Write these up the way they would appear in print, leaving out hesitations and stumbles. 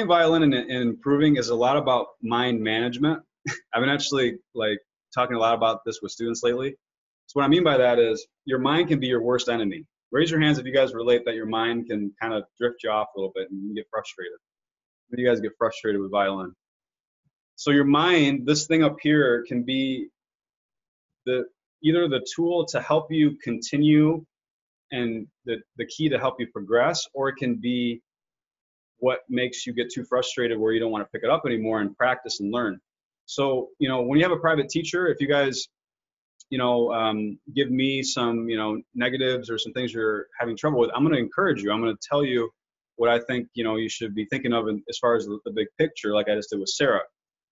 Violin and improving is a lot about mind management. I've been actually like talking a lot about this with students lately. So what I mean by that is your mind can be your worst enemy. Raise your hands if you guys relate that your mind can kind of drift you off a little bit and you can get frustrated. When you guys get frustrated with violin. So your mind, this thing up here, can be the either the tool to help you continue and the key to help you progress, or it can be what makes you get too frustrated where you don't want to pick it up anymore and practice and learn. So, when you have a private teacher, if you guys, give me some, negatives or some things you're having trouble with, I'm going to encourage you. I'm going to tell you what I think, you should be thinking of as far as the big picture, like I just did with Sarah.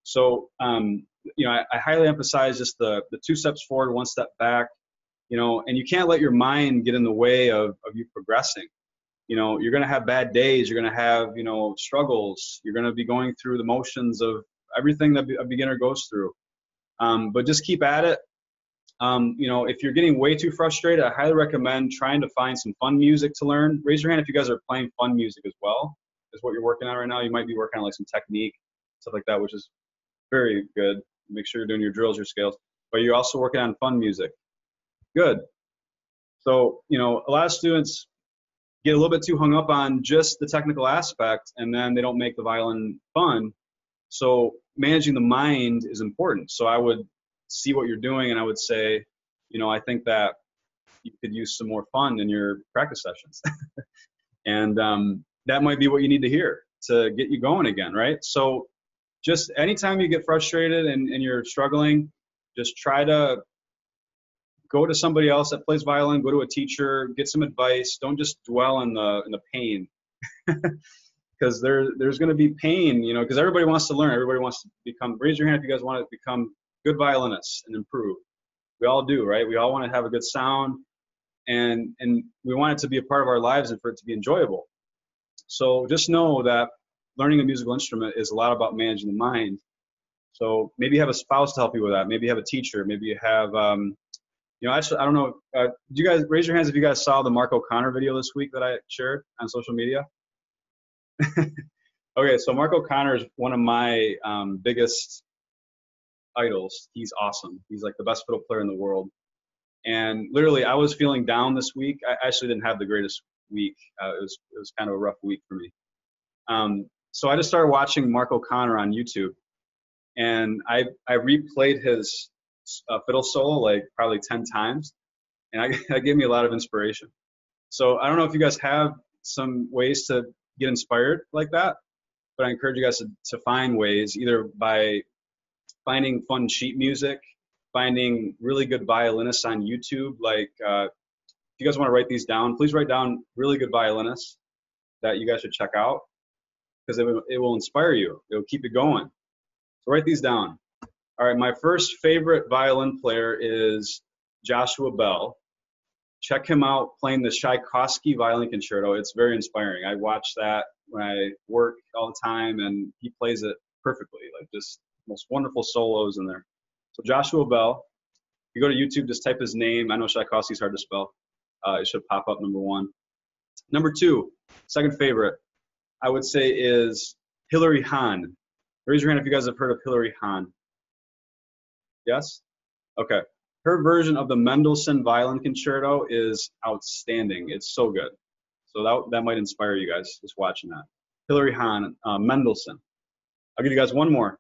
So, I highly emphasize just the 2 steps forward, 1 step back, and you can't let your mind get in the way of you progressing. You're going to have bad days. You're going to have, struggles. You're going to be going through the motions of everything that a beginner goes through. But just keep at it. If you're getting way too frustrated, I highly recommend trying to find some fun music to learn. Raise your hand if you guys are playing fun music as well, is what you're working on right now. You might be working on like some technique, stuff like that, which is very good. Make sure you're doing your drills, your scales, but you're also working on fun music. Good. So, a lot of students get a little bit too hung up on just the technical aspect, and then they don't make the violin fun. So managing the mind is important. So I would see what you're doing, and I would say, I think that you could use some more fun in your practice sessions. And that might be what you need to hear to get you going again, right? So just anytime you get frustrated and you're struggling, just try to go to somebody else that plays violin, go to a teacher, get some advice. Don't just dwell in the pain. Because there's going to be pain, because everybody wants to learn. Everybody wants to become, raise your hand if you guys want to become good violinists and improve. We all do, right? We all want to have a good sound, and we want it to be a part of our lives and for it to be enjoyable. So just know that learning a musical instrument is a lot about managing the mind. So maybe you have a spouse to help you with that. Maybe you have a teacher. Maybe you have, actually, I don't know. Do you guys raise your hands if you guys saw the Mark O'Connor video this week that I shared on social media? Okay, so Mark O'Connor is one of my biggest idols. He's awesome. He's like the best fiddle player in the world. And literally, I was feeling down this week. I actually didn't have the greatest week. It was kind of a rough week for me. So I just started watching Mark O'Connor on YouTube, and I replayed his fiddle solo like probably 10 times, and that gave me a lot of inspiration. So I don't know if you guys have some ways to get inspired like that, but I encourage you guys to find ways, either by finding fun sheet music, finding really good violinists on YouTube. Like if you guys want to write these down, please write down really good violinists that you guys should check out, because it will inspire you. It will keep you going. So write these down. All right, my first favorite violin player is Joshua Bell. Check him out playing the Tchaikovsky Violin Concerto. It's very inspiring. I watch that when I work all the time, and he plays it perfectly, like just most wonderful solos in there. So Joshua Bell, you go to YouTube, just type his name. I know Tchaikovsky's hard to spell. It should pop up, number 1. Number 2, second favorite, I would say, is Hilary Hahn. Raise your hand if you guys have heard of Hilary Hahn. Yes? Okay. Her version of the Mendelssohn Violin Concerto is outstanding. It's so good. So that might inspire you guys just watching that. Hilary Hahn, Mendelssohn. I'll give you guys one more.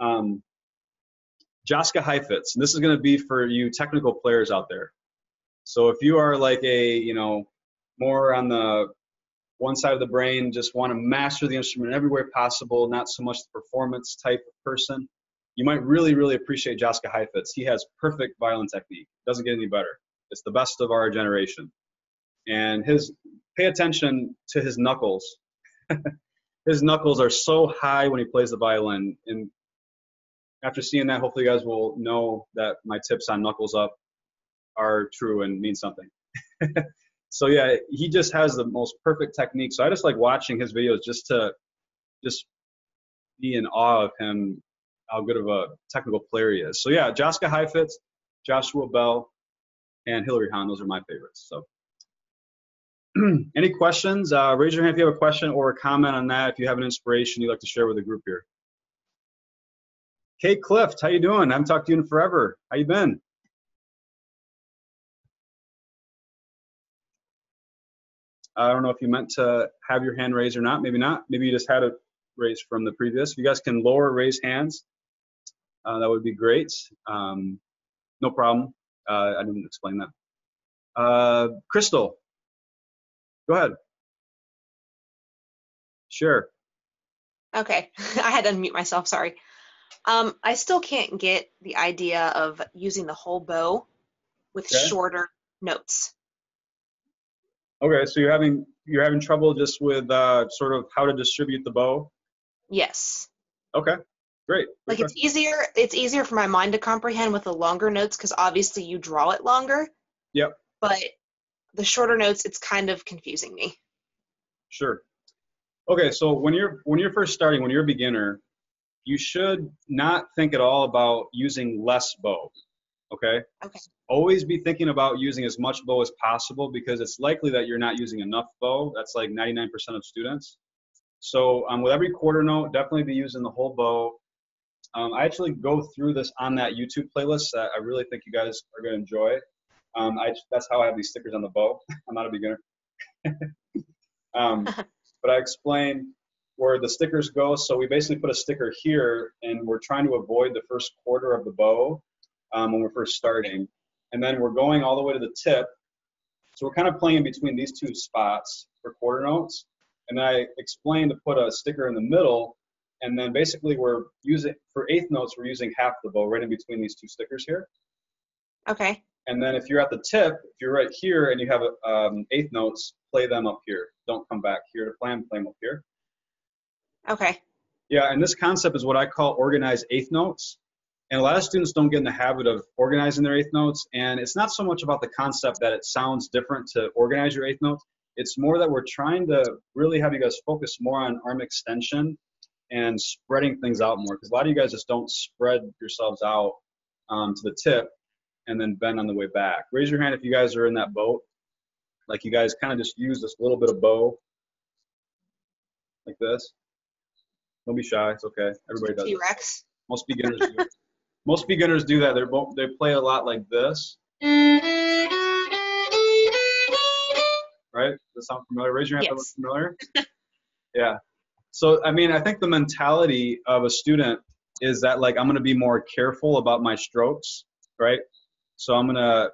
Jaska Heifetz. And this is going to be for you technical players out there. So if you are like more on the one side of the brain, just want to master the instrument every way possible, not so much the performance type of person, you might really, really appreciate Jaska Heifetz. He has perfect violin technique. Doesn't get any better. It's the best of our generation. And pay attention to his knuckles. His knuckles are so high when he plays the violin. And after seeing that, hopefully you guys will know that my tips on knuckles up are true and mean something. So yeah, he just has the most perfect technique. So I just like watching his videos just to be in awe of him, how good of a technical player he is. So yeah, Jaska Heifetz, Joshua Bell, and Hilary Hahn, those are my favorites. So Any questions? Raise your hand if you have a question or a comment on that. If you have an inspiration you'd like to share with the group here. Kate Clift, how you doing? I haven't talked to you in forever. How you been? I don't know if you meant to have your hand raised or not. Maybe not. Maybe you just had it raised from the previous. If you guys can lower raise hands, that would be great. No problem. I didn't explain that. Crystal, go ahead. Sure. Okay, I had to unmute myself, sorry. I still can't get the idea of using the whole bow with shorter notes. Okay, so you're having trouble just with sort of how to distribute the bow? Yes. Okay, great. Like it's easier for my mind to comprehend with the longer notes because obviously you draw it longer. Yep. But the shorter notes, it's kind of confusing me. Sure. Okay, so when you're first starting, when you're a beginner, you should not think at all about using less bow. Okay? Okay. Always be thinking about using as much bow as possible because it's likely that you're not using enough bow. That's like 99% of students. So with every quarter note, definitely be using the whole bow. I actually go through this on that YouTube playlist that I really think you guys are going to enjoy. That's how I have these stickers on the bow. I'm not a beginner. But I explain where the stickers go. So we basically put a sticker here, and we're trying to avoid the first quarter of the bow when we're first starting. And then we're going all the way to the tip. So we're kind of playing in between these two spots for quarter notes. And then I explained to put a sticker in the middle. And then basically we're using, for eighth notes, we're using half the bow right in between these two stickers here. Okay. And then if you're at the tip, if you're right here and you have eighth notes, play them up here. Don't come back here to play them up here. Okay. Yeah, and this concept is what I call organized eighth notes. And a lot of students don't get in the habit of organizing their eighth notes. And it's not so much about the concept that it sounds different to organize your eighth notes. It's more that we're trying to really have you guys focus more on arm extension and spreading things out more. Because a lot of you guys just don't spread yourselves out to the tip and then bend on the way back. Raise your hand if you guys are in that boat. Like you guys kind of just use this little bit of bow like this. Don't be shy. It's okay. Everybody does T-Rex. Most beginners do it. Most beginners do that. They play a lot like this. Right? Does that sound familiar? Raise your hand if that looks familiar. Yeah. So, I mean, I think the mentality of a student is that, like, I'm going to be more careful about my strokes, right? So I'm going to,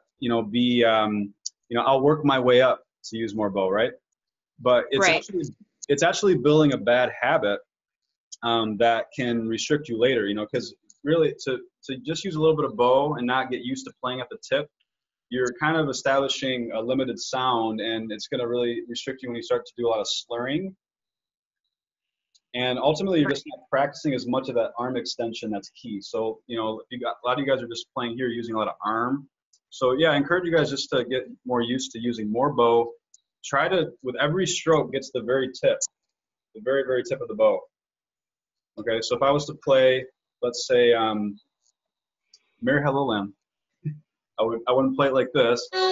be, I'll work my way up to use more bow, right? But it's actually building a bad habit that can restrict you later, because really to just use a little bit of bow and not get used to playing at the tip, you're kind of establishing a limited sound, and it's going to really restrict you when you start to do a lot of slurring. And ultimately, you're just not practicing as much of that arm extension that's key. So, a lot of you guys are just playing here using a lot of arm. So, yeah, I encourage you guys just to get more used to using more bow. Try to, with every stroke, get to the very tip, the very, very tip of the bow. Okay, so if I was to play, let's say, Mary Had a Little Lamb, I wouldn't play it like this. Like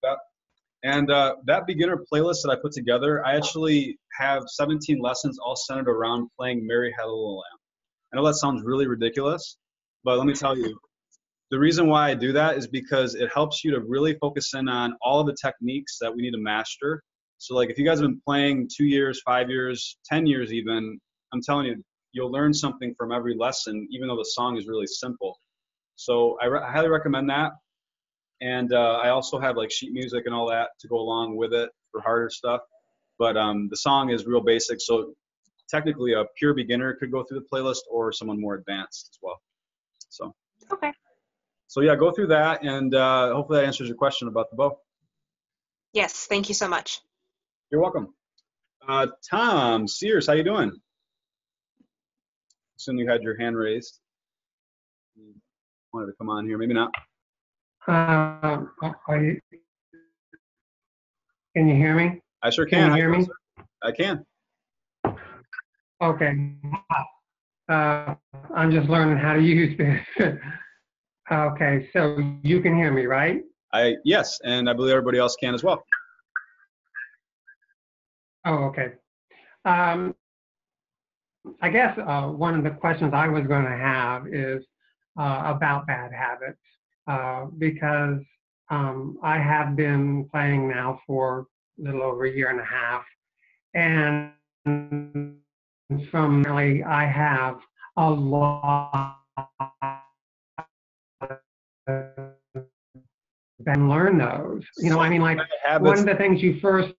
that. And that beginner playlist that I put together, I actually have 17 lessons all centered around playing Mary Had a Little Lamb. I know that sounds really ridiculous, but let me tell you, the reason why I do that is because it helps you to really focus in on all of the techniques that we need to master. So like if you guys have been playing 2 years, 5 years, 10 years even, I'm telling you, you'll learn something from every lesson, even though the song is really simple. So I highly recommend that. And I also have like sheet music and all that to go along with it for harder stuff. But the song is real basic. So technically a pure beginner could go through the playlist or someone more advanced as well. So. Okay. So yeah, go through that, and hopefully that answers your question about the bow. Yes, thank you so much. You're welcome. Tom Sears, how you doing? Assume you had your hand raised. You wanted to come on here, maybe not. Can you hear me? I sure can. Can you hear me? I can. Okay. I'm just learning how to use this. Okay, so you can hear me, right? Yes, and I believe everybody else can as well. Oh, okay. I guess one of the questions I was going to have is about bad habits because I have been playing now for a little over a year and a half, and from really I have a lot and learn those. You know, I mean, like one of the things you first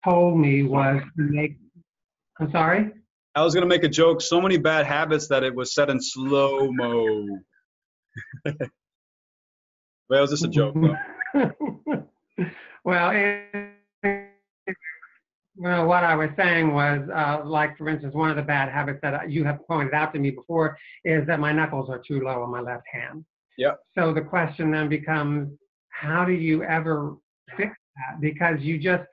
told me was to make. I'm sorry. I was gonna make a joke. So many bad habits that it was said in slow mo. Well, it was just a joke, though. Well, what I was saying was, like, for instance, one of the bad habits that you have pointed out to me before is that my knuckles are too low on my left hand. Yep. So the question then becomes, how do you ever fix that? Because you just,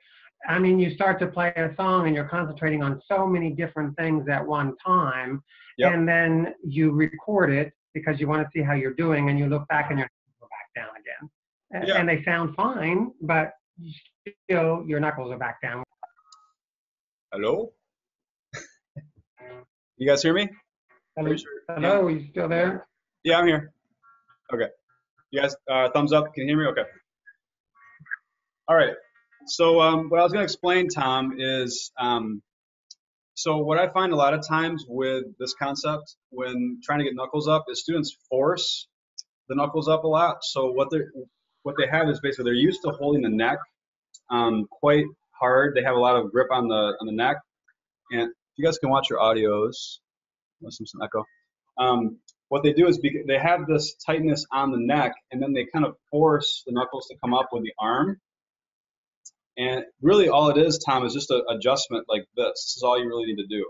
I mean, you start to play a song and you're concentrating on so many different things at one time, yep. And then you record it because you want to see how you're doing, and you look back and you're go back down again. Yep. And they sound fine, but still your knuckles are back down. Hello? You guys hear me? Hello, you still there? Yeah, I'm here. Okay. You guys, thumbs up. Can you hear me? Okay. All right. So what I was going to explain, Tom, is so what I find a lot of times with this concept when trying to get knuckles up is students force the knuckles up a lot. So what they have is basically they're used to holding the neck quite hard. They have a lot of grip on the neck. And if you guys can watch your audios, listen to some echo. What they do is they have this tightness on the neck, and then they kind of force the knuckles to come up with the arm. And really all it is, Tom, is just an adjustment like this. This is all you really need to do.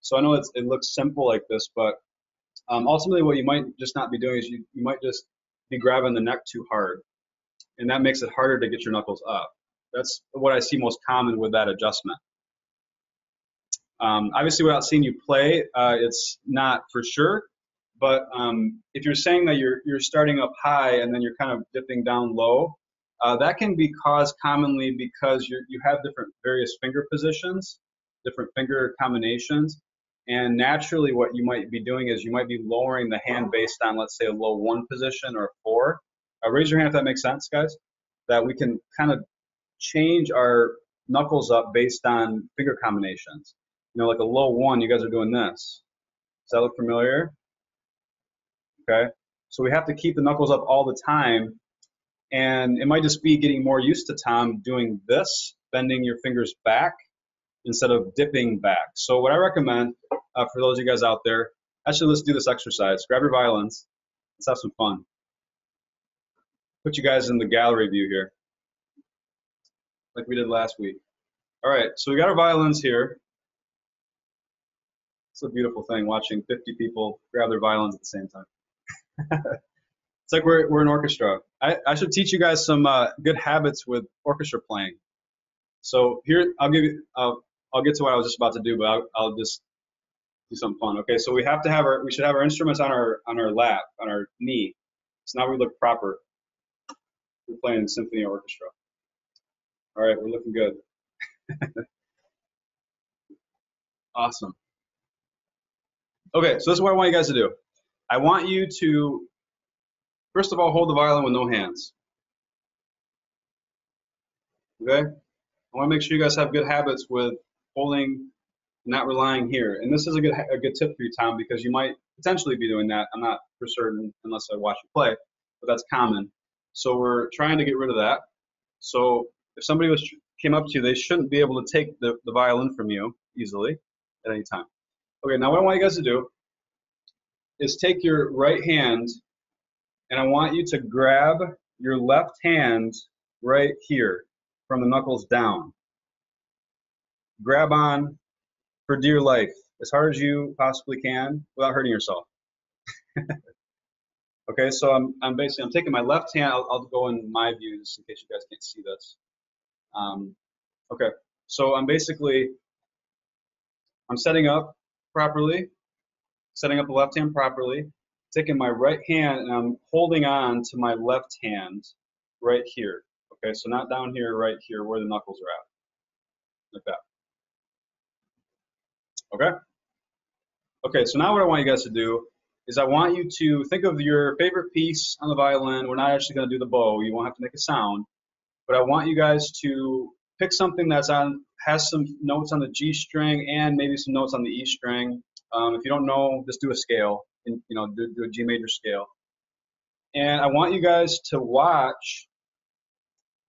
So I know it looks simple like this, but ultimately what you might just not be doing is you might just be grabbing the neck too hard. And that makes it harder to get your knuckles up. That's what I see most common with that adjustment. Obviously, without seeing you play, it's not for sure. But if you're saying that you're starting up high and then you're kind of dipping down low, that can be caused commonly because you have different various finger positions, different finger combinations, and naturally what you might be doing is you might be lowering the hand based on, let's say, a low 1 position or a 4. Raise your hand if that makes sense, guys. That we can kind of change our knuckles up based on finger combinations. You know, like a low 1, you guys are doing this. Does that look familiar? Okay. So we have to keep the knuckles up all the time. And it might just be getting more used to Tom doing this, bending your fingers back instead of dipping back. So what I recommend for those of you guys out there, actually let's do this exercise. Grab your violins. Let's have some fun. Put you guys in the gallery view here, like we did last week. All right, so we got our violins here. It's a beautiful thing watching 50 people grab their violins at the same time. It's like we're an orchestra. I should teach you guys some good habits with orchestra playing. So here, I'll get to what I was just about to do, but I'll just do something fun. Okay, so we should have our instruments on our lap, on our knee. So now we look proper. We're playing symphony orchestra. All right, we're looking good. Awesome. Okay, so this is what I want you guys to do. I want you to, first of all, hold the violin with no hands. Okay? I want to make sure you guys have good habits with holding, not relying here. And this is a good tip for you, Tom, because you might potentially be doing that. I'm not for certain unless I watch you play, but that's common. So we're trying to get rid of that. So if somebody came up to you, they shouldn't be able to take the violin from you easily at any time. Okay, now what I want you guys to do is take your right hand, and I want you to grab your left hand right here from the knuckles down. Grab on for dear life, as hard as you possibly can without hurting yourself. Okay, so I'm taking my left hand. I'll go in my view just in case you guys can't see this. Okay, so I'm setting up properly. setting up the left hand properly, taking my right hand and I'm holding on to my left hand right here. Okay, so not down here, right here where the knuckles are at, like that. Okay? Okay, so now what I want you guys to do is I want you to think of your favorite piece on the violin. We're not actually going to do the bow. You won't have to make a sound. But I want you guys to pick something that's has some notes on the G string and maybe some notes on the E string. If you don't know, just do a scale. And, you know, do a G major scale. And I want you guys to watch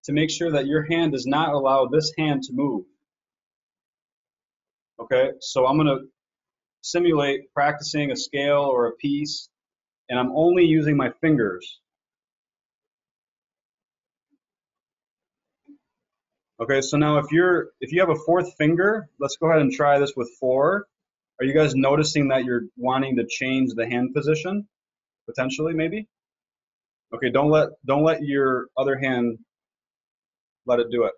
to make sure that your hand does not allow this hand to move. Okay, so I'm going to simulate practicing a scale or a piece, and I'm only using my fingers. Okay, so now if you have a fourth finger, let's go ahead and try this with 4. Are you guys noticing that you're wanting to change the hand position? Potentially, maybe? Okay, don't let your other hand let it do it.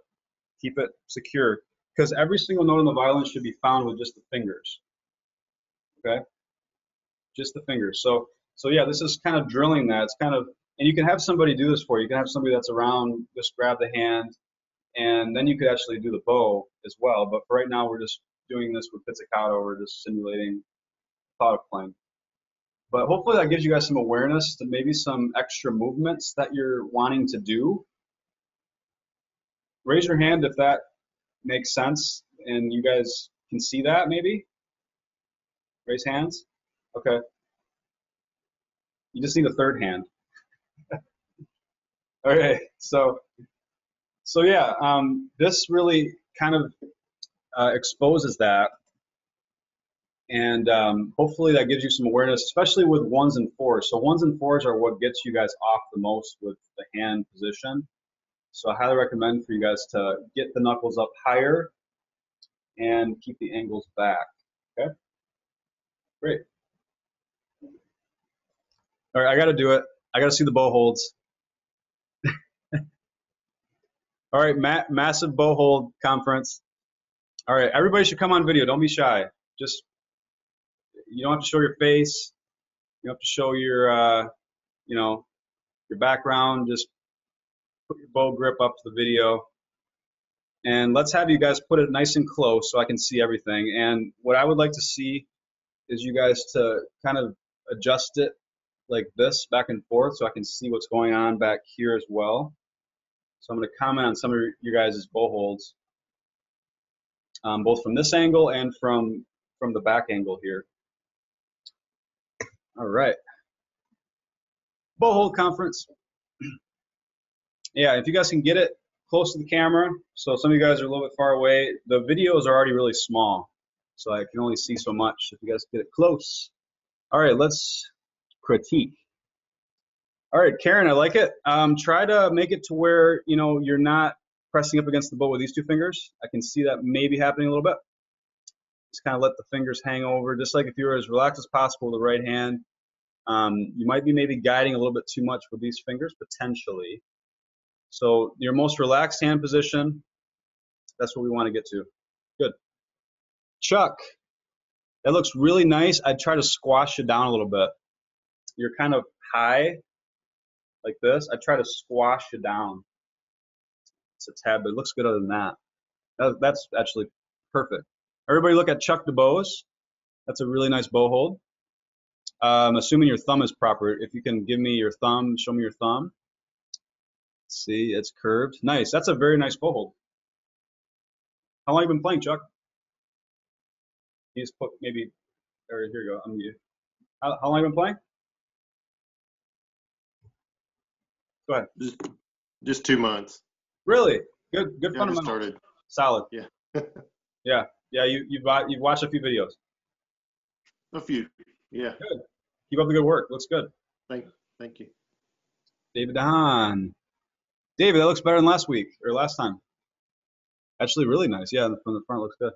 Keep it secure. Because every single note on the violin should be found with just the fingers. Okay? Just the fingers. So yeah, this is kind of drilling that. It's kind of, and you can have somebody do this for you. You can have somebody that's around, just grab the hand, and then you could actually do the bow as well. But for right now, we're just doing this with pizzicato. We're just simulating thought of playing. But hopefully that gives you guys some awareness to maybe some extra movements that you're wanting to do. Raise your hand if that makes sense and you guys can see that maybe. Raise hands. Okay. You just need a third hand. Okay, so yeah, this really kind of exposes that, and hopefully that gives you some awareness, especially with 1s and 4s. So 1s and 4s are what gets you guys off the most with the hand position. So I highly recommend for you guys to get the knuckles up higher and keep the angles back. Okay, great. All right, I got to do it. I got to see the bow holds. All right, massive bow hold conference. All right, everybody should come on video. Don't be shy. Just, you don't have to show your face. You don't have to show your, you know, your background. Just put your bow grip up to the video. And let's have you guys put it nice and close so I can see everything. And what I would like to see is you guys to kind of adjust it like this back and forth so I can see what's going on back here as well. So I'm going to comment on some of you guys' bow holds, both from this angle and from the back angle here. All right. Bow hold conference. Yeah, if you guys can get it close to the camera, so some of you guys are a little bit far away, the videos are already really small, so I can only see so much. If you guys get it close. All right, let's critique. All right, Karen, I like it. Try to make it to where, you know, you're not pressing up against the bow with these 2 fingers. I can see that maybe happening a little bit. Just kind of let the fingers hang over, just like if you were as relaxed as possible with the right hand. You might be maybe guiding a little bit too much with these fingers, potentially. So your most relaxed hand position, that's what we want to get to. Good. Chuck, that looks really nice. I'd try to squash it down a little bit. You're kind of high, like this. I try to squash it down. It's a tad, but it looks good other than that. That's actually perfect. Everybody look at Chuck DeBose. That's a really nice bow hold. Assuming your thumb is proper. If you can give me your thumb, show me your thumb. See, it's curved. Nice. That's a very nice bow hold. How long have you been playing, Chuck? You just put maybe, or here you go. I'm you. How long have you been playing? Go ahead. Just 2 months. Really? Good fundamentals. Started. Solid. Yeah. Yeah. You've watched a few videos. A few. Yeah. Good. Keep up the good work. Looks good. Thank you. David Dahan. David, that looks better than last week or last time. Actually, really nice. Yeah, from the front looks good.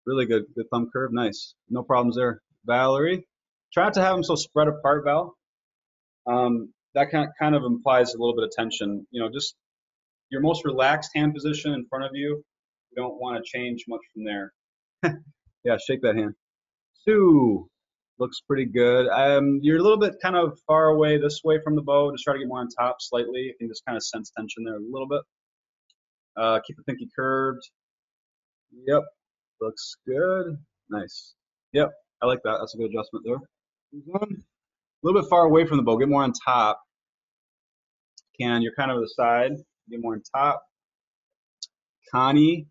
Really good. Good thumb curve. Nice. No problems there. Valerie, try not to have them so spread apart, Val. That kind of implies a little bit of tension. You know, just your most relaxed hand position in front of you. You don't want to change much from there. Yeah, shake that hand. Sue. Looks pretty good. You're a little bit kind of far away this way from the bow. Just try to get more on top slightly. You can just kind of sense tension there a little bit. Keep the pinky curved. Yep, looks good. Nice. Yep, I like that. That's a good adjustment there. A little bit far away from the bow. Get more on top. You're kind of the side. Get more on top. Connie,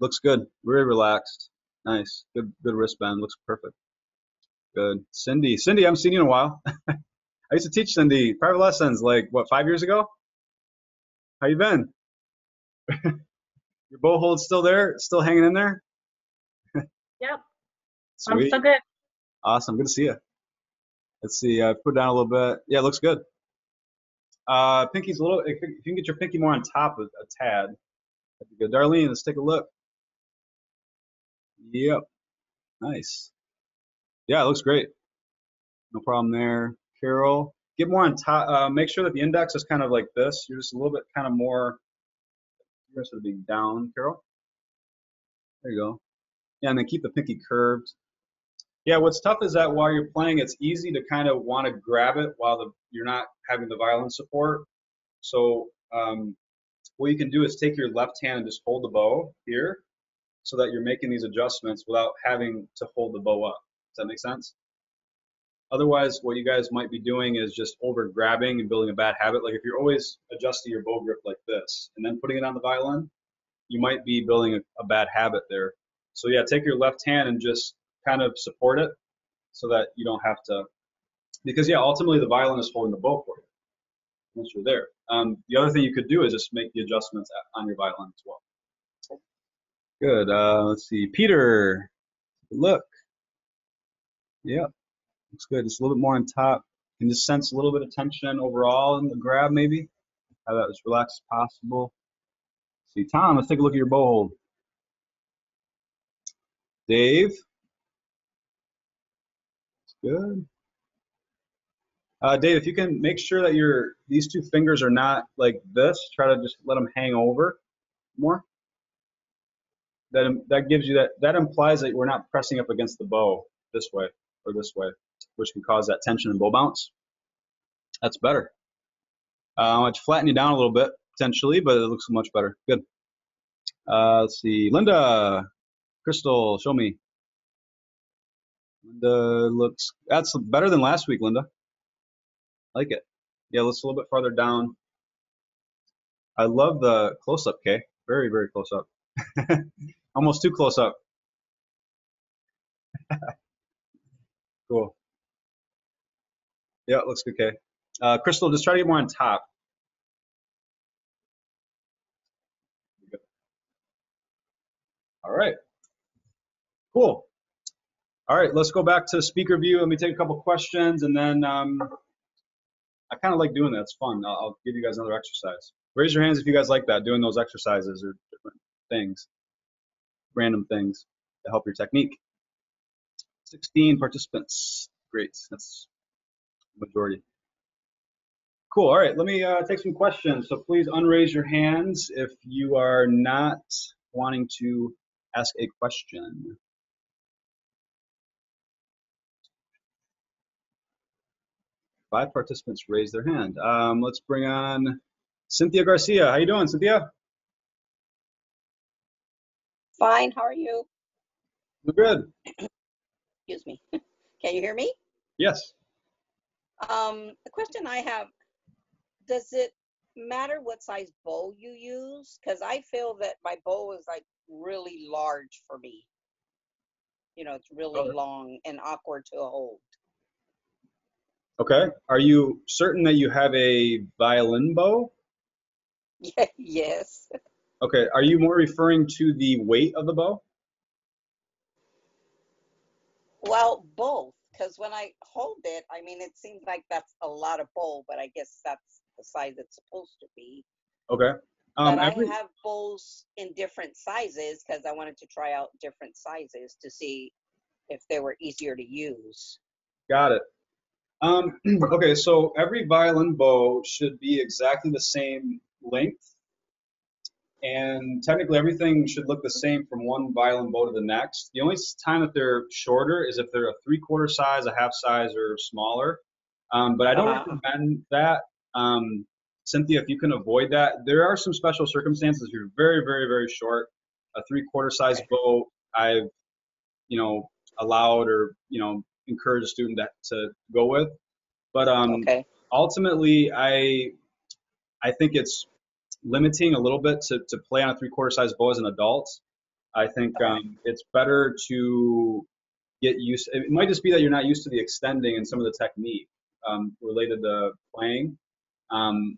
looks good. Very relaxed. Nice. Good wristband. Looks perfect. Good. Cindy, I haven't seen you in a while. I used to teach Cindy private lessons like, what, 5 years ago? How you been? Your bow hold's still there? Still hanging in there? Yep. Sweet. I'm so good. Awesome. Good to see you. Let's see. Put it down a little bit. Yeah, looks good. Pinky's a little, if you can get your pinky more on top of a tad, that'd be good. Darlene, let's take a look. Yep. Nice. Yeah, it looks great. No problem there. Carol, get more on top. Make sure that the index is kind of like this. You're just a little bit kind of more, you're sort of being down, Carol. There you go. Yeah, and then keep the pinky curved. Yeah, what's tough is that while you're playing, it's easy to kind of want to grab it while you're not having the violin support. So what you can do is take your left hand and just hold the bow here so that you're making these adjustments without having to hold the bow up. Does that make sense? Otherwise, what you guys might be doing is just over grabbing and building a bad habit. Like if you're always adjusting your bow grip like this and then putting it on the violin, you might be building a bad habit there. So yeah, take your left hand and just kind of support it so that you don't have to, because yeah, ultimately the violin is holding the bow for you once you're there. The other thing you could do is just make the adjustments on your violin as well. Good. Let's see. Peter, look. Yep. Looks good. Just a little bit more on top. You can just sense a little bit of tension overall in the grab, maybe. Have that as relaxed as possible. See, Tom, let's take a look at your bow hold. Dave. Good. Dave, if you can make sure that these two fingers are not like this, try to just let them hang over more. That gives you that implies that we're not pressing up against the bow this way or this way, which can cause that tension and bow bounce. That's better. I want to flatten you down a little bit potentially, but it looks much better. Good. Let's see, Linda, Crystal, show me. Linda that's better than last week, Linda. Like it. Yeah, let's a little bit farther down. I love the close-up, Kay. Very, very close-up. Almost too close-up. Cool. Yeah, it looks good, Kay. Crystal, just try to get more on top. All right. Cool. All right, let's go back to speaker view. Let me take a couple questions, and then I kind of like doing that. It's fun. I'll give you guys another exercise. Raise your hands if you guys like that, doing those exercises or different things, random things to help your technique. 16 participants. Great. That's the majority. Cool. All right, let me take some questions. So please unraise your hands if you are not wanting to ask a question. Five participants raised their hand. Let's bring on Cynthia Garcia. How you doing, Cynthia? Fine, how are you? We're good. Excuse me. Can you hear me? Yes. The question I have, does it matter what size bow you use? Because I feel that my bow is like really large for me. You know, it's really long and awkward to hold. Okay. Are you certain that you have a violin bow? Yes. Okay. Are you more referring to the weight of the bow? Well, both. Because when I hold it, I mean, it seems like that's a lot of bow, but I guess that's the size it's supposed to be. Okay. But I have bows in different sizes because I wanted to try out different sizes to see if they were easier to use. Got it. Okay, so every violin bow should be exactly the same length and technically everything should look the same from one violin bow to the next. The only time that they're shorter is if they're a 3/4 size, a half size, or smaller. But I don't recommend that. Cynthia, if you can avoid that, there are some special circumstances. If you're very, very, very short, a 3/4 size bow, I've, allowed or, encouraged a student to go with. But ultimately, I think it's limiting a little bit to play on a 3/4 size bow as an adult. I think it's better to get used. It might just be that you're not used to the extending and some of the technique related to playing.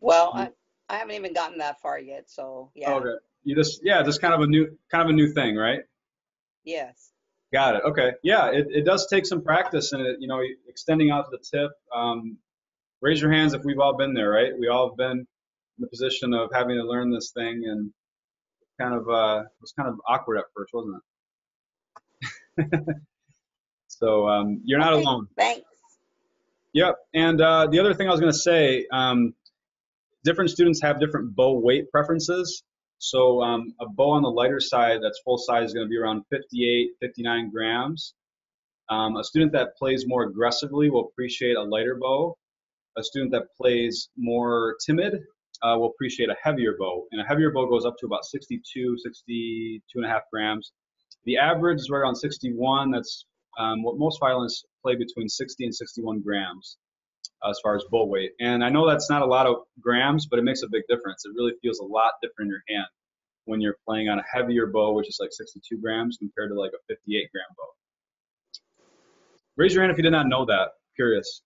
Well, I haven't even gotten that far yet, so yeah. Okay. You just kind of a new thing, right? Yes. Got it. Okay. Yeah, it does take some practice, and extending out to the tip. Raise your hands if we've all been there, right? We all have been in the position of having to learn this thing, and it was kind of awkward at first, wasn't it? So you're not alone. Thanks. Yep. And the other thing I was going to say, different students have different bow weight preferences. So a bow on the lighter side that's full size is going to be around 58, 59 grams. A student that plays more aggressively will appreciate a lighter bow. A student that plays more timid will appreciate a heavier bow. And a heavier bow goes up to about 62, 62.5 grams. The average is right around 61. That's what most violinists play between 60 and 61 grams as far as bow weight. And I know that's not a lot of grams, but it makes a big difference. It really feels a lot different in your hand when you're playing on a heavier bow, which is like 62 grams, compared to like a 58-gram bow. Raise your hand if you did not know that. Curious.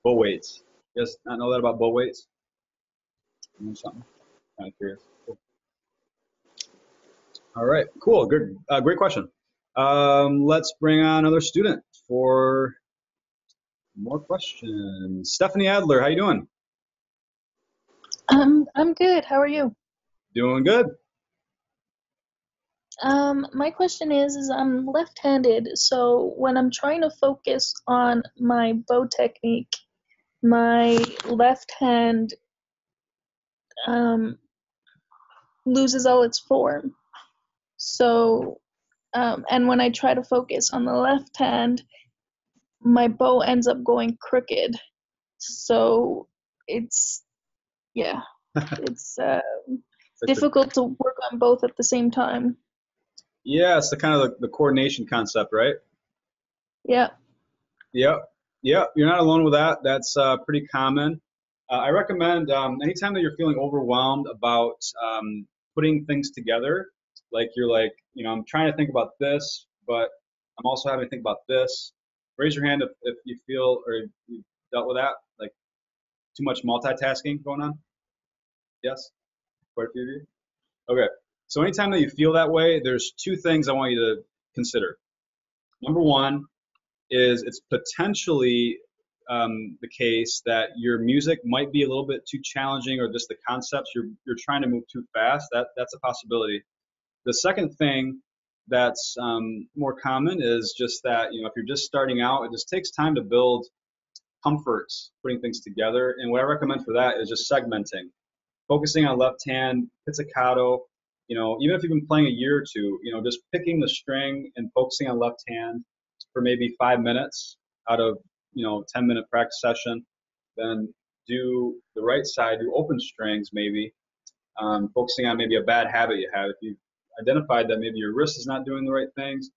Bow weights. You guys not know that about bow weights? You know something? Kind of curious. Cool. All right, cool. Good. Great question. Let's bring on another student for more questions. Stephanie Adler, how you doing? I'm good. How are you? Doing good. My question is I'm left-handed, so when I'm trying to focus on my bow technique, my left hand loses all its form. So, and when I try to focus on the left hand, my bow ends up going crooked. So it's difficult to work on both at the same time. Yeah, it's the kind of the coordination concept, right? Yeah. Yep. You're not alone with that. That's pretty common. I recommend anytime that you're feeling overwhelmed about putting things together, like you're like, I'm trying to think about this, but I'm also having to think about this. Raise your hand if you feel or you've dealt with that, like too much multitasking going on. Yes? Quite a few of you? Okay. So anytime that you feel that way, there's two things I want you to consider. Number one is it's potentially the case that your music might be a little bit too challenging, or just the concepts you're trying to move too fast. That's a possibility. The second thing that's more common is just that if you're just starting out, it just takes time to build comforts putting things together. And what I recommend for that is just segmenting, focusing on left hand pizzicato. Even if you've been playing a year or two, just picking the string and focusing on left hand for maybe 5 minutes out of 10-minute practice session. Then do the right side, do open strings maybe, focusing on maybe a bad habit you have. If you've identified that maybe your wrist is not doing the right things,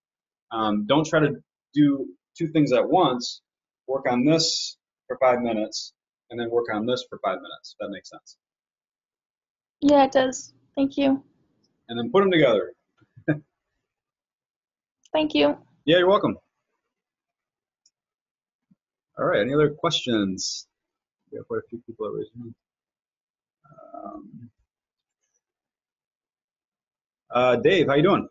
don't try to do two things at once. Work on this for 5 minutes and then work on this for 5 minutes. If that makes sense. Yeah, it does. Thank you. And then put them together. Thank you. Yeah, you're welcome. All right, any other questions? We have quite a few people that raised their hand. Dave, how you doing?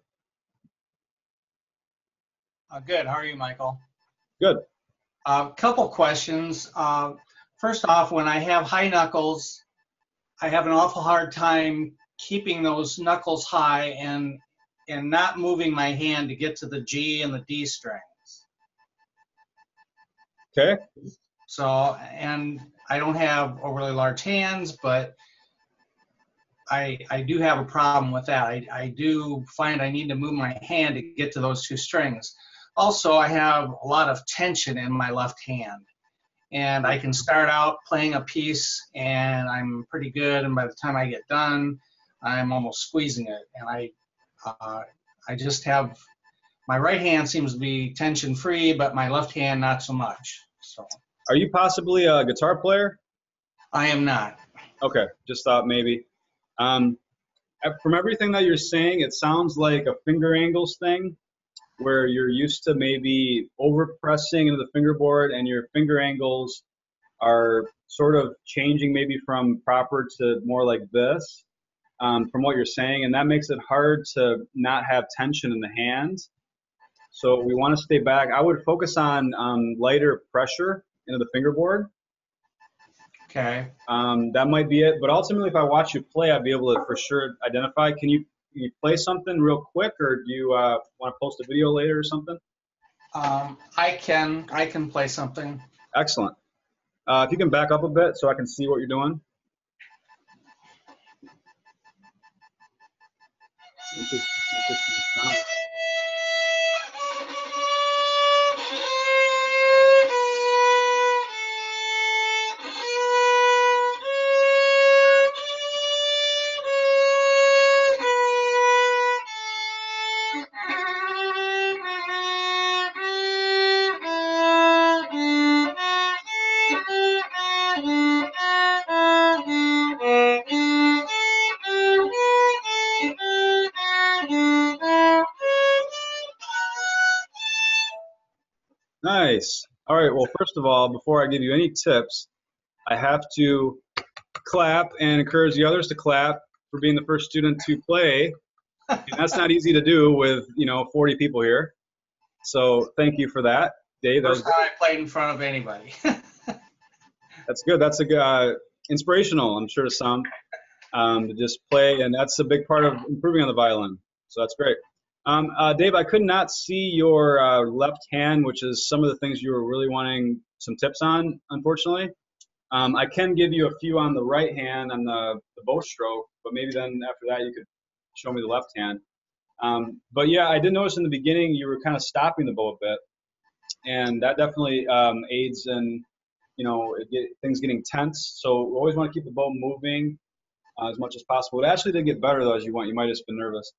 Good. How are you, Michael? Good. Couple questions. First off, when I have high knuckles, I have an awful hard time keeping those knuckles high and not moving my hand to get to the G and the D strings. Okay. So, and I don't have overly large hands, but I do have a problem with that. I do find I need to move my hand to get to those two strings. Also, I have a lot of tension in my left hand. And I can start out playing a piece and I'm pretty good, and by the time I get done, I'm almost squeezing it. And I just have, my right hand seems to be tension free, but my left hand not so much. So. Are you possibly a guitar player? I am not. Okay, just thought maybe. From everything that you're saying, it sounds like a finger angles thing, where you're used to maybe over pressing into the fingerboard and your finger angles are sort of changing maybe from proper to more like this, from what you're saying, and that makes it hard to not have tension in the hands. So we want to stay back. I would focus on lighter pressure into the fingerboard. Okay. That might be it, but ultimately if I watch you play, I'd be able to for sure identify. Can you play something real quick, or do you want to post a video later or something? I can play something. Excellent. If you can back up a bit so I can see what you're doing. Interesting sound. Nice. All right, well, first of all, before I give you any tips, I have to clap and encourage the others to clap for being the first student to play. And that's not easy to do with, 40 people here. So thank you for that, Dave. First time I played in front of anybody. That's good. That's inspirational, I'm sure, to some, to just play, and that's a big part of improving on the violin. So that's great. Dave, I could not see your left hand, which is some of the things you were really wanting some tips on, unfortunately. I can give you a few on the right hand on the bow stroke, but maybe then after that you could show me the left hand. But yeah, I did notice in the beginning you were kind of stopping the bow a bit, and that definitely aids in things getting tense. So we always want to keep the bow moving as much as possible. It actually did get better though as you went. You might have just been nervous.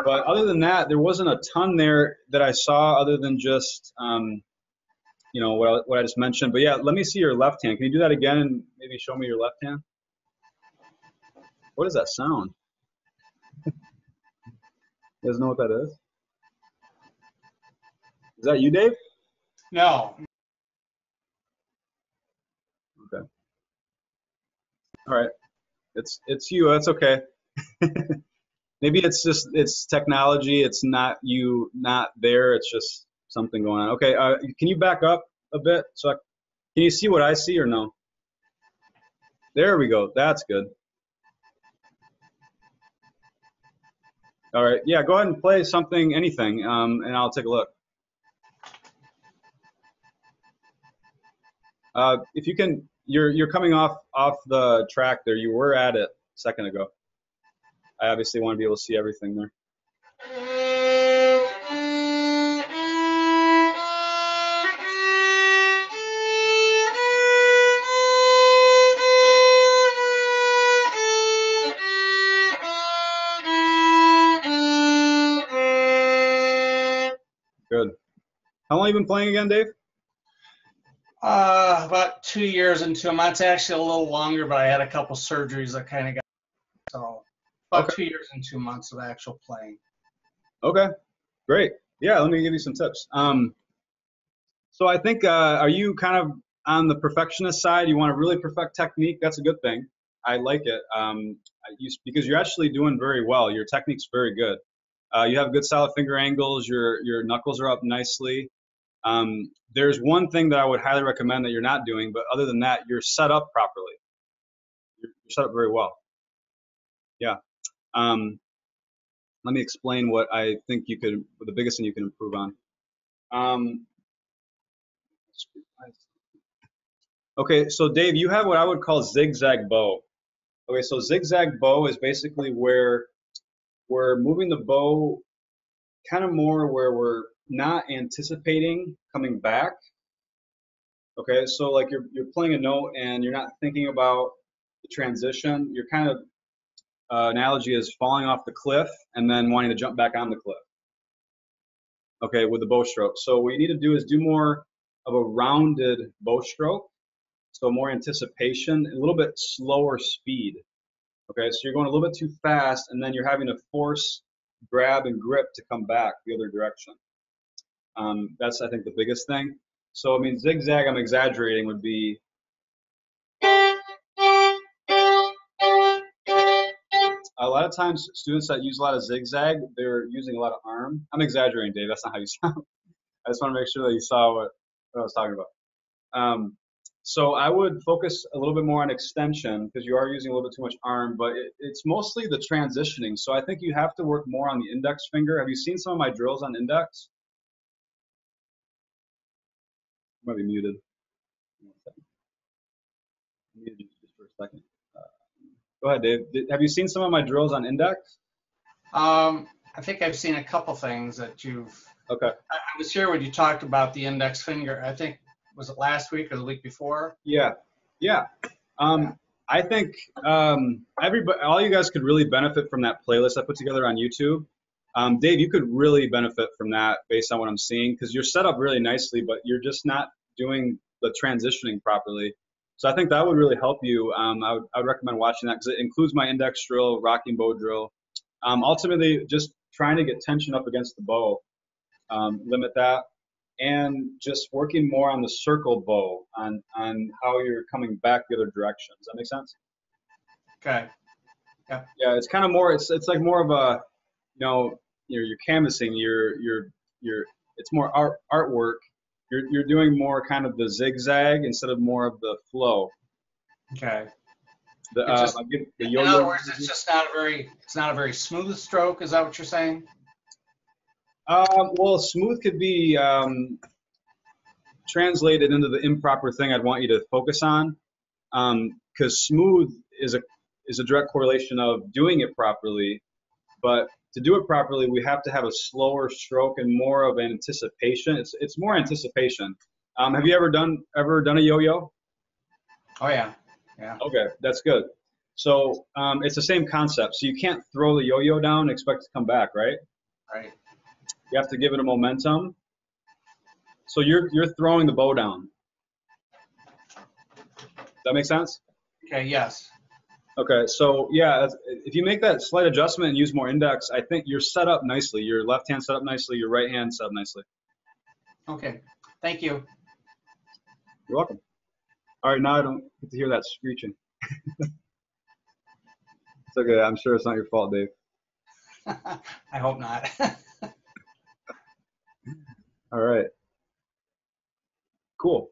But other than that, there wasn't a ton there that I saw other than just, what I just mentioned. But yeah, let me see your left hand. Can you do that again and maybe show me your left hand? What does that sound? You guys know what that is? Is that you, Dave? No. Okay. All right. It's you. That's okay. Maybe it's technology. It's not you not there. It's just something going on. Okay. Can you back up a bit? Can you see what I see or no? There we go. That's good. All right. Yeah. Go ahead and play something, anything, and I'll take a look. If you can, you're coming off the track there. You were at it a second ago. I obviously want to be able to see everything there. Good. How long have you been playing again, Dave? About 2 years and 2 months. Actually, a little longer, but I had a couple surgeries that kind of got. So about 2 years and 2 months of actual playing. Okay, great. Yeah, let me give you some tips. So I think, are you kind of on the perfectionist side? You want to really perfect technique? That's a good thing. I like it because you're actually doing very well. Your technique's very good. You have good solid finger angles. Your knuckles are up nicely. There's one thing that I would highly recommend that you're not doing, but other than that, you're set up properly. You're set up very well. Yeah. Let me explain what I think the biggest thing you can improve on. Okay, so Dave, you have what I would call zigzag bow. Okay, so zigzag bow is basically where we're moving the bow kind of more where we're not anticipating coming back. Okay, so like you're playing a note and you're not thinking about the transition. Your kind of analogy is falling off the cliff and then wanting to jump back on the cliff. Okay, with the bow stroke. So what you need to do is do more of a rounded bow stroke. So more anticipation, a little bit slower speed. Okay, so you're going a little bit too fast and then you're having to force grab and grip to come back the other direction. That's, I think, the biggest thing. So, I mean, zigzag, I'm exaggerating, would be a lot of times students that use a lot of zigzag, they're using a lot of arm. I'm exaggerating, Dave. That's not how you sound. I just want to make sure that you saw what I was talking about. So I would focus a little bit more on extension because you are using a little bit too much arm, but it's mostly the transitioning. So I think you have to work more on the index finger. Have you seen some of my drills on index? Might be muted. Muted just for a second. Go ahead, Dave. Have you seen some of my drills on index? I think I've seen a couple things that you've. Okay. I was here when you talked about the index finger. I think, was it last week or the week before? Yeah. I think everybody, all you guys could really benefit from that playlist I put together on YouTube. Dave, you could really benefit from that based on what I'm seeing because you're set up really nicely, but you're just not doing the transitioning properly. So I think that would really help you. I would recommend watching that because it includes my index drill, rocking bow drill. Ultimately, just trying to get tension up against the bow, limit that, and just working more on the circle bow, on how you're coming back the other direction. Does that make sense? Okay. Yeah. Yeah, it's kind of more. It's like more of a, you're canvassing. It's more artwork. You're doing more kind of the zigzag instead of more of the flow. Okay. The in other words, it's just not a very smooth stroke. Is that what you're saying? Well, smooth could be translated into the improper thing I'd want you to focus on, because smooth is a direct correlation of doing it properly, but to do it properly, we have to have a slower stroke and more of an anticipation. It's more anticipation. Have you ever done a yo-yo? Oh yeah. Yeah. Okay, that's good. So it's the same concept. So you can't throw the yo-yo down and expect it to come back, right? Right. You have to give it a momentum. So you're throwing the bow down. Does that make sense? Okay. Yes. Okay, so yeah, if you make that slight adjustment and use more index, I think you're set up nicely. Your left hand set up nicely, your right hand set up nicely. Okay, thank you. You're welcome. All right, now I don't get to hear that screeching. It's okay, I'm sure it's not your fault, Dave. I hope not. All right. Cool.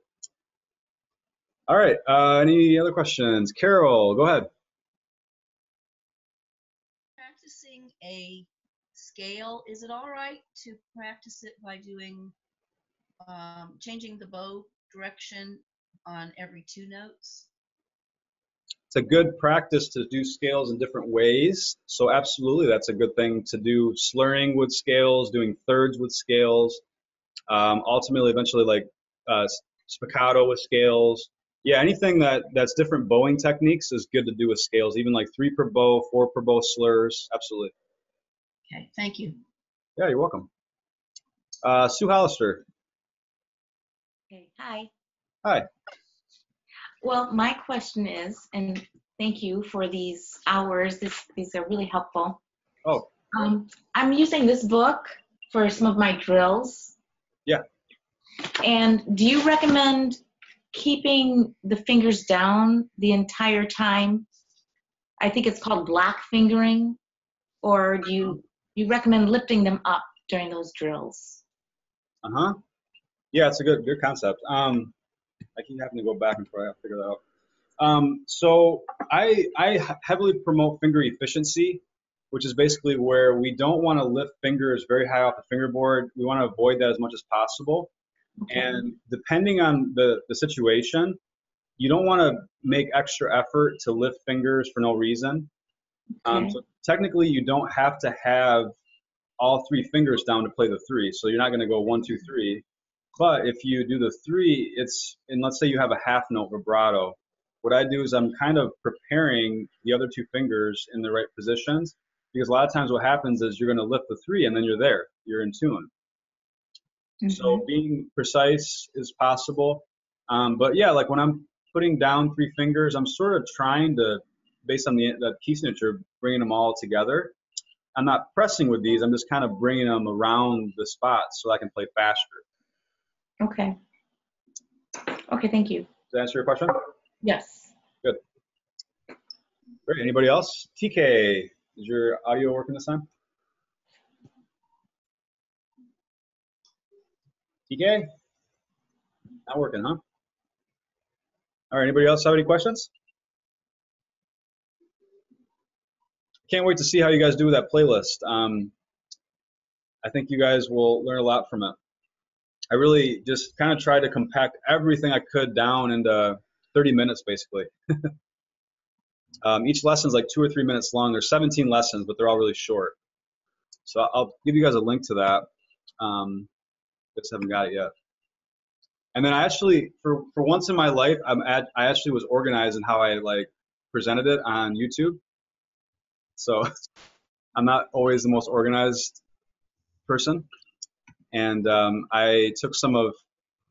All right, any other questions? Carol, go ahead. Practicing a scale, is it all right to practice it by doing changing the bow direction on every 2 notes? It's a good practice to do scales in different ways. So absolutely, that's a good thing to do. Slurring with scales, doing thirds with scales, ultimately, eventually, like spiccato with scales. Yeah, anything that's different bowing techniques is good to do with scales, even like 3 per bow, 4 per bow slurs. Absolutely. Okay, thank you. Yeah, you're welcome. Sue Hollister. Okay, hi. Hi. Well, my question is, and thank you for these hours. These are really helpful. Oh. I'm using this book for some of my drills. Yeah. And do you recommend keeping the fingers down the entire time? I think it's called black fingering. Or do you recommend lifting them up during those drills? Uh-huh. Yeah, it's a good concept. I keep having to go back and try to figure that out. So I heavily promote finger efficiency, which is basically where we don't want to lift fingers very high off the fingerboard. We want to avoid that as much as possible. Okay. And depending on the situation, you don't want to make extra effort to lift fingers for no reason. Okay. So technically, you don't have to have all 3 fingers down to play the 3. So you're not going to go 1, 2, 3. But if you do the 3, and let's say you have a half note vibrato, what I do is I'm kind of preparing the other 2 fingers in the right positions, because a lot of times what happens is you're going to lift the 3 and then you're there, you're in tune. So being precise is possible. But yeah, like when I'm putting down 3 fingers, I'm sort of trying to, based on the key signature, bringing them all together. I'm not pressing with these, I'm just kind of bringing them around the spots so I can play faster. Okay. Okay, thank you. Does that answer your question? Yes. Good. Great. Anybody else? TK, is your audio working this time? TK? Not working, huh? All right, anybody else have any questions? Can't wait to see how you guys do with that playlist. I think you guys will learn a lot from it. I really just kind of tried to compact everything I could down into 30 minutes, basically. Each lesson is like 2 or 3 minutes long. There's 17 lessons, but they're all really short. So I'll give you guys a link to that. Just haven't got it yet. And then I actually, for once in my life, I actually was organized in how I like presented it on YouTube. So I'm not always the most organized person. And I took some of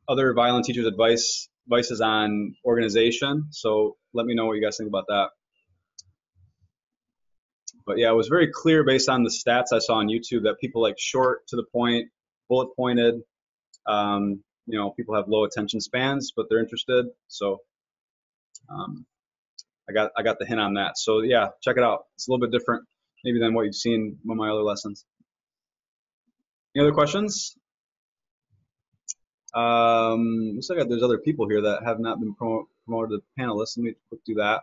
other violin teachers' advices on organization. So let me know what you guys think about that. But yeah, it was very clear based on the stats I saw on YouTube that people like short, to the point, bullet pointed. You know, people have low attention spans, but they're interested. So I got the hint on that. So yeah, check it out. It's a little bit different maybe than what you've seen in my other lessons. Any other questions? Looks like there's other people here that have not been promoted to panelists. Let me quick do that.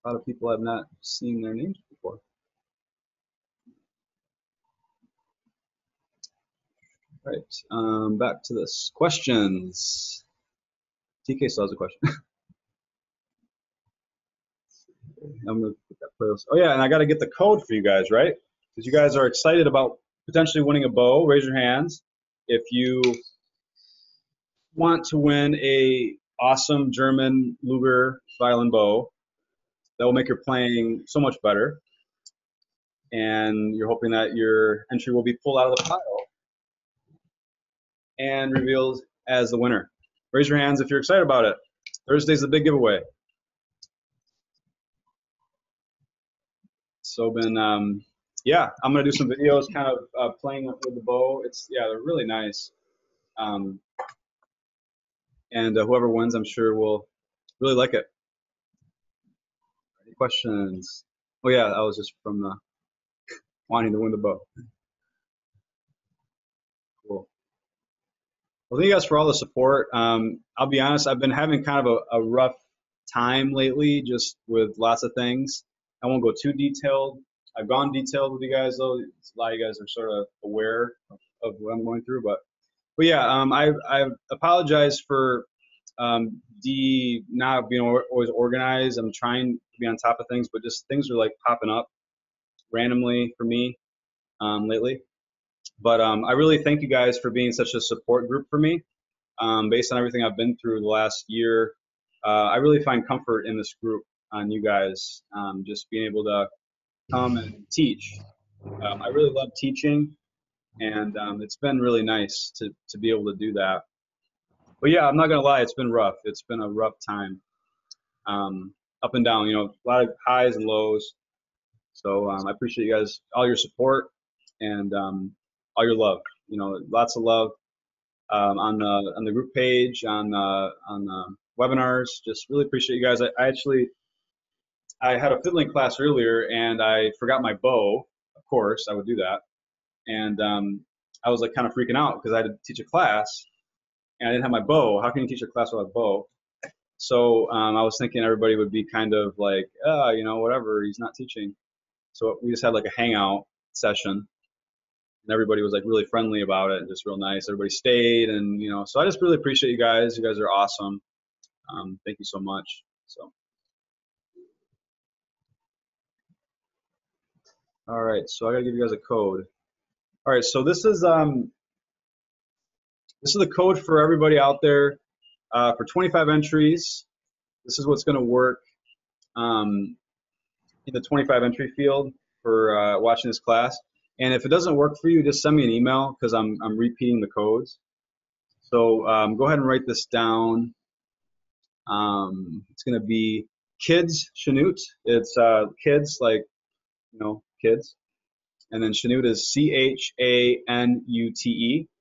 A lot of people have not seen their names before. Right, back to this. Questions? TK still has a question. I'm gonna put that playlist. Oh yeah, and I got to get the code for you guys, right? Because you guys are excited about potentially winning a bow. Raise your hands if you want to win a awesome German Luger violin bow that will make your playing so much better. And you're hoping that your entry will be pulled out of the pile and revealed as the winner. Raise your hands if you're excited about it. Thursday's the big giveaway. So yeah, I'm gonna do some videos kind of playing with the bow. They're really nice. And whoever wins, I'm sure will really like it. Any questions? Oh yeah, that was just from wanting to win the bow. Cool. Well, thank you guys for all the support. I'll be honest, I've been having kind of a rough time lately, just with lots of things. I won't go too detailed. I've gone detailed with you guys, though. A lot of you guys are sort of aware of what I'm going through. But yeah, I apologize for not being always organized. I'm trying to be on top of things, but just things are like popping up randomly for me lately. But I really thank you guys for being such a support group for me. Based on everything I've been through the last year, I really find comfort in this group on you guys, just being able to come and teach. I really love teaching, and it's been really nice to be able to do that. But yeah, I'm not gonna lie, it's been rough. It's been a rough time, up and down. You know, a lot of highs and lows. So I appreciate you guys, all your support, and all your love. You know, lots of love on the group page, on the webinars. Just really appreciate you guys. I had a fiddling class earlier, and I forgot my bow. Of course, I would do that, and I was like kind of freaking out because I had to teach a class, and I didn't have my bow. How can you teach a class without a bow? So I was thinking everybody would be kind of like, you know, whatever, he's not teaching. So we just had like a hangout session, and everybody was like really friendly about it and just real nice. Everybody stayed, and you know, so I just really appreciate you guys. You guys are awesome. Thank you so much. So, all right, so I gotta give you guys a code. All right, so this is the code for everybody out there for 25 entries. This is what's gonna work in the 25 entry field for watching this class. And if it doesn't work for you, just send me an email because I'm repeating the codes. So go ahead and write this down. It's going to be kids Chanute. It's kids like, you know, kids. And then Chanute is CHANUTE,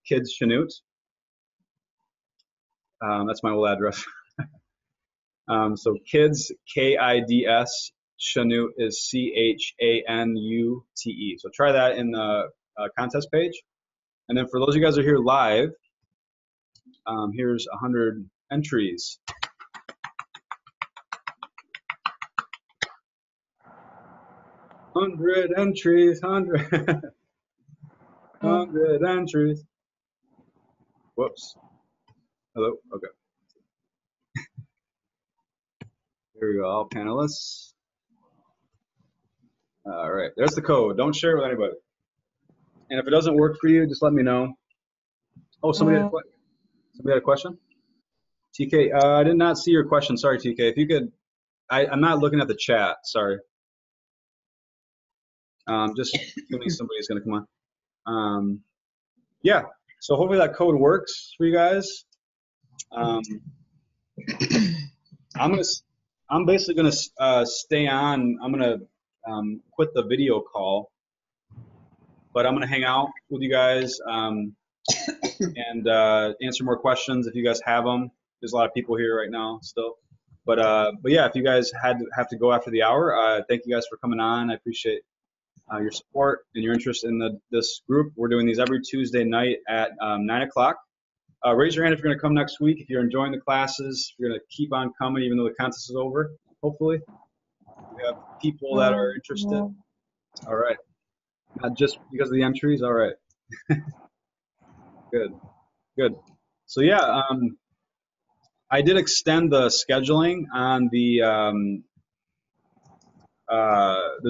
kids Chanute. That's my old address. So kids, KIDS, Chanute is CHANUTE. So try that in the contest page. And then for those of you guys who are here live, here's 100 entries. 100 entries, 100. 100 entries. Whoops. Hello, okay. Here we go, all panelists. All right, there's the code. Don't share it with anybody. And if it doesn't work for you, just let me know. Oh, somebody had a question? TK, I did not see your question. Sorry, TK. If you could, I'm not looking at the chat. Sorry. Just assuming somebody's going to come on. Yeah, so hopefully that code works for you guys. I'm basically going to stay on. I'm going to quit the video call, but I'm going to hang out with you guys and answer more questions if you guys have them. There's a lot of people here right now still. But yeah, if you guys have to go after the hour, thank you guys for coming on. I appreciate your support and your interest in this group. We're doing these every Tuesday night at 9 o'clock. Raise your hand if you're going to come next week. If you're enjoying the classes, you're going to keep on coming even though the contest is over, hopefully. We have people that are interested. All right. Not just because of the entries. All right. Good. Good. So yeah, I did extend the scheduling on the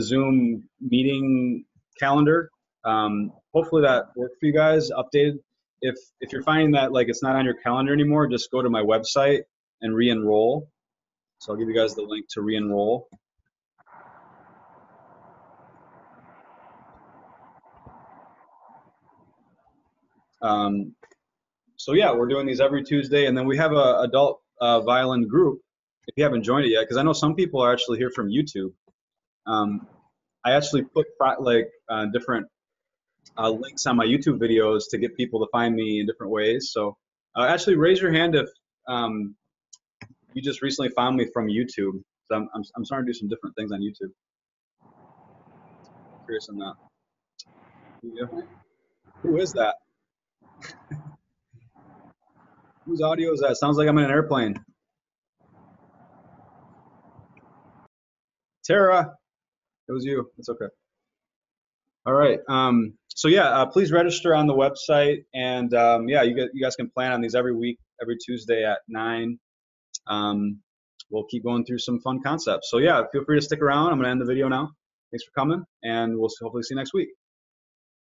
Zoom meeting calendar. Hopefully that worked for you guys. Updated. If you're finding that like it's not on your calendar anymore, just go to my website and re-enroll. So I'll give you guys the link to re-enroll. So yeah, we're doing these every Tuesday, and then we have a adult violin group. If you haven't joined it yet, because I know some people are actually here from YouTube. I actually put like different links on my YouTube videos to get people to find me in different ways. So actually raise your hand if you just recently found me from YouTube. So I'm starting to do some different things on YouTube. Curious on that. Yeah. Who is that? Whose audio is that? Sounds like I'm in an airplane. Tara, it was you. It's okay. All right. So yeah, please register on the website, and yeah, you guys can plan on these every week, every Tuesday at 9. We'll keep going through some fun concepts. So yeah, feel free to stick around. I'm gonna end the video now. Thanks for coming, and we'll hopefully see you next week.